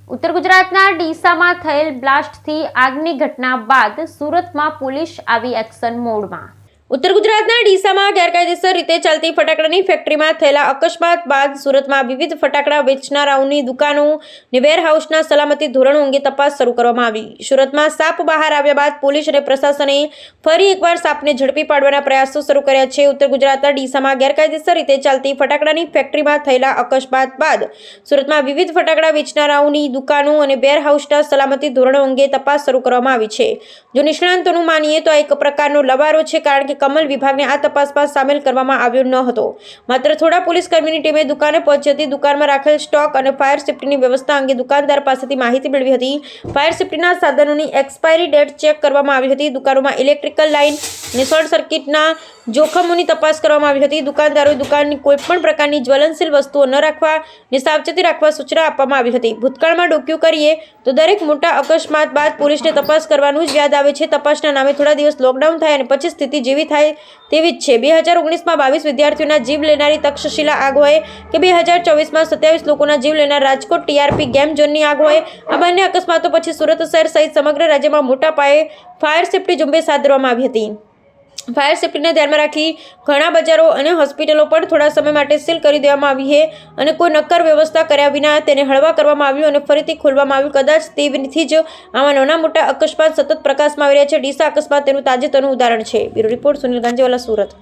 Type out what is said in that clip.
ઉત્તર ગુજરાતના ડીસામાં થયેલ બ્લાસ્ટથી આગની ઘટના બાદ સુરતમાં પોલીસ આવી એક્શન મોડમાં। ઉત્તર ગુજરાતના ડીસામાં ગેરકાયદેસર રીતે ચાલતી ફટાકડાની ફેક્ટરીમાં થયેલા અકસ્માત બાદ સુરતમાં વિવિધ ફટાકડા વેચનારાઓની દુકાનો અને વેરહાઉસના સલામતી ધોરણો અંગે તપાસ શરૂ કરવામાં આવી। સુરતમાં સાપ બહાર આવ્યા બાદ પોલીસ અને પ્રશાસને ફરી એકવાર સાપને ઝડપી પાડવાના પ્રયાસો શરૂ કર્યા છે। ઉત્તર ગુજરાતના ડીસામાં ગેરકાયદેસર રીતે ચાલતી ફટાકડાની ફેક્ટરીમાં થયેલા અકસ્માત બાદ સુરતમાં વિવિધ ફટાકડા વેચનારાઓની દુકાનો અને વેરહાઉસના સલામતી ધોરણો અંગે તપાસ શરૂ કરવામાં આવી છે। જો નિષ્ણાંતોનું માનીએ તો આ એક પ્રકારનો લવારો છે, કારણ કે કમલ વિભાગને આ તપાસમાં સામેલ કરવામાં આવ્યો ન હતો। માત્ર થોડા પોલીસ કર્મીની ટીમે દુકાને પહોંચી હતી, દુકાનમાં રાખેલ સ્ટોક અને ફાયર સેફ્ટીની વ્યવસ્થા અંગે દુકાનદાર પાસેથી માહિતી મેળવી હતી। ફાયર સેફ્ટીના સાધનોની એક્સપાયરી ડેટ ચેક કરવામાં આવી હતી। દુકાનોમાં ઇલેક્ટ્રિકલ લાઇન અને શોર્ટ સર્કિટના જોખમોની તપાસ કરવામાં આવી હતી। દુકાનદારોએ દુકાનની કોઈપણ પ્રકારની જ્વલનશીલ વસ્તુઓ ન રાખવા અને સાવચેતી રાખવા સૂચના આપવામાં આવી હતી। ભૂતકાળમાં ડોક્યુ કરીએ તો દરેક મોટા અકસ્માત બાદ પોલીસને તપાસ કરવાનું જ યાદ આવે છે। તપાસના નામે થોડા દિવસ લોકડાઉન થાય અને પછી સ્થિતિ જેવી થાય તેવી જ છે। 2019માં 22 વિદ્યાર્થીઓના જીવ લેનારી તક્ષશિલા આગ હોય કે 2024માં 27 લોકોના જીવ લેનાર રાજકોટ ટીઆરપી ગેમ ઝોનની આગ હોય, આ બંને અકસ્માતો પછી સુરત શહેર સહિત સમગ્ર રાજ્યમાં મોટા પાયે ફાયર સેફ્ટી ઝુંબેશ હાથ ધરવામાં આવી હતી। ફાયર સેફ્ટીને ધ્યાનમાં રાખી ઘણા બજારો અને હોસ્પિટલો પણ થોડા સમય માટે સીલ કરી દેવામાં આવી છે અને કોઈ નક્કર વ્યવસ્થા કર્યા વિના તેને હળવા કરવામાં આવ્યું અને ફરીથી ખોલવામાં આવ્યું। કદાચ તેથી જ આવા નાના મોટા અકસ્માત સતત પ્રકાશમાં આવી રહ્યા છે। ડીસા અકસ્માત તેનું તાજેતરનું ઉદાહરણ છે। Bureau report, Sunil Ganjiwala, Surat.